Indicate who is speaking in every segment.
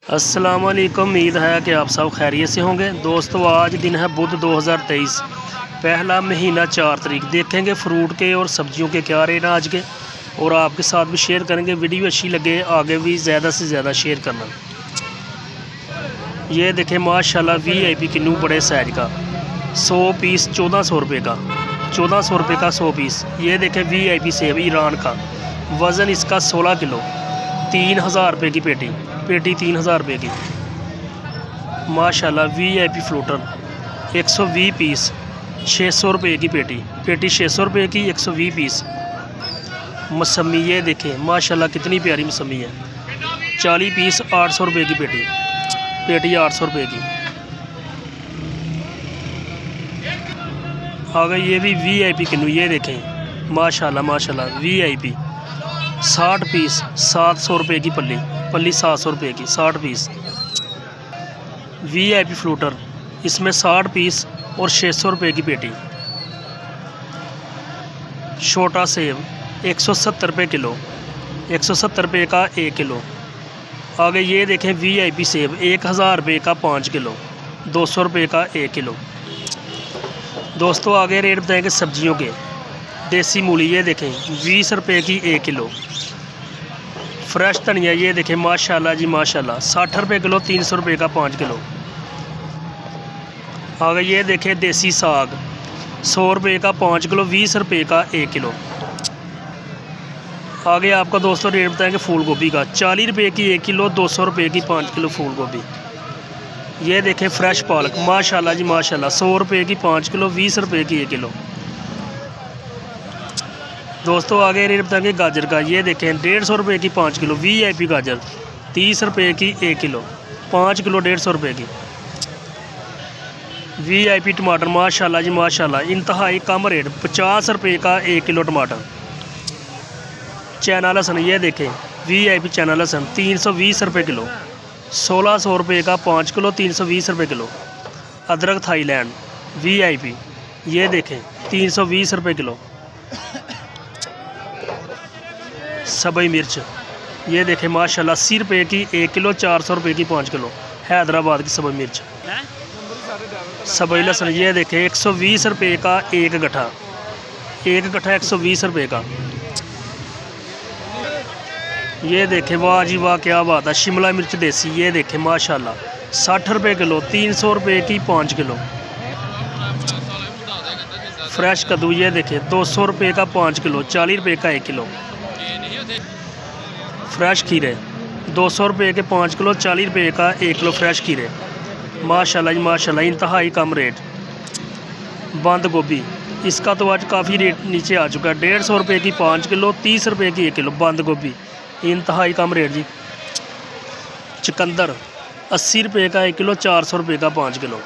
Speaker 1: अस्सलाम वालेकुम। उम्मीद है कि आप सब खैरियत से होंगे। दोस्तों आज दिन है बुध 2023, पहला महीना 4 तारीख। देखेंगे फ्रूट के और सब्जियों के क्या रेट हैं आज के, और आपके साथ भी शेयर करेंगे। वीडियो अच्छी लगे आगे भी ज़्यादा से ज़्यादा शेयर करना। ये देखें माशाल्लाह VIP किन्नू बड़े साइज का 100 पीस 1400 रुपये का, 1400 रुपये का 100 पीस। ये देखें VIP सेब ईरान का, वज़न इसका 16 किलो, 3000 रुपये की पेटी 3000 रुपये की। माशाल्लाह VIP फ्रूटर 120 पीस 600 रुपये की पेटी 600 रुपये की 120 पीस। मौसमी ये देखें माशाल्लाह कितनी प्यारी मौसमी है, 40 पीस 800 रुपये की पेटी 800 रुपये की। आ गई ये भी VIP किन्नू, ये देखें माशाल्लाह VIP 60 पीस 700 रुपये की पल्ली 700 रुपये की 60 पीस। VIP फ्रूटर इसमें 60 पीस और 600 रुपये की पेटी। छोटा सेब 170 रुपये किलो, 170 रुपये का 1 किलो। आगे ये देखें VIP सेब 1000 रुपये का 5 किलो, 200 रुपये का 1 किलो। दोस्तों आगे रेट बताएंगे सब्जियों के। देसी मूली ये देखें 20 रुपये की 1 किलो। फ्रेश धनिया ये देखें माशाल्लाह जी माशाल्लाह 60 रुपये किलो, 300 रुपये का 5 किलो। आगे ये देखें देसी साग 100 रुपये का 5 किलो, 20 रुपये का 1 किलो। आगे आपका दोस्तों रेट बताएंगे फूल गोभी का 40 रुपये की 1 किलो, 200 रुपये की 5 किलो फूल गोभी। ये देखें फ्रेश पालक माशाल्लाह जी माशाल्लाह 100 रुपये की 5 किलो, 20 रुपये की 1 किलो। दोस्तों आगे रेट बताएंगे गाजर का। ये देखें 150 रुपये की 5 किलो VIP गाजर, 30 रुपये की 1 किलो, 5 किलो 150 रुपये की। VIP टमाटर माशाल्लाह जी माशाल्लाह इंतहाई कम रेट 50 रुपये का 1 किलो टमाटर। चाइना लहसुन ये देखें VIP चाइना लहसुन 320 रुपये किलो, 1600 रुपये का 5 किलो, 320 रुपये किलो। अदरक थाईलैंड VIP ये देखें 320 रुपये किलो। सबई मिर्च ये देखें माशाल्लाह 80 रुपये की 1 किलो, 400 रुपये की 5 किलो। हैदराबाद की सबई मिर्च। सबई लहसुन ये देखें 120 रुपये का 1 गट्ठा 120 रुपये का। ये देखें वाह जी वाह क्या बात है, शिमला मिर्च देसी ये देखें माशाल्लाह 60 रुपये किलो, 300 रुपये की 5 किलो। फ्रेश कद्दू ये देखें 200 रुपये का 5 किलो, 40 रुपये का 1 किलो। फ्रेश खीरे 200 रुपये के 5 किलो, 40 रुपये का 1 किलो फ्रेश खीरे। माशाल्लाह जी माशाल्लाह इंतहाई कम रेट। बंद गोभी इसका तो आज काफ़ी रेट नीचे आ चुका है, 150 रुपये की 5 किलो, 30 रुपये की 1 किलो। बंद गोभी इंतहाई कम रेट जी। चुकंदर 80 रुपये का 1 किलो, 400 रुपये का 5 किलो।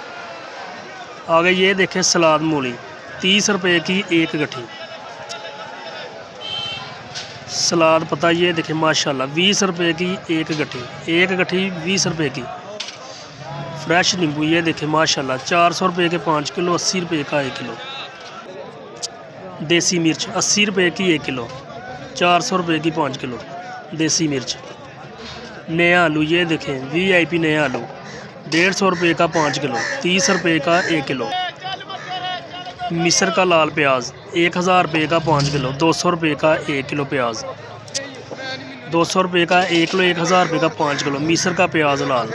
Speaker 1: आगे ये देखें सलाद मूली 30 रुपये की 1 गट्ठी। सलाद पता ये देखें माशाल्लाह 20 रुपये की 1 गट्ठी, 1 गट्ठी 20 रुपये की। फ्रेश नींबू ये देखें माशाल्लाह 400 रुपये के 5 किलो, 80 रुपये का 1 किलो। देसी मिर्च 80 रुपये की 1 किलो, 400 रुपये की 5 किलो देसी मिर्च। नया आलू ये देखें VIP नया आलू 150 रुपये का 5 किलो, 30 रुपये का 1 किलो। मिस्र का लाल प्याज 1000 रुपये का 5 किलो, 200 रुपये का 1 किलो प्याज। 200 रुपये का 1 किलो, 1000 रुपये का 5 किलो मिस्र का प्याज लाल।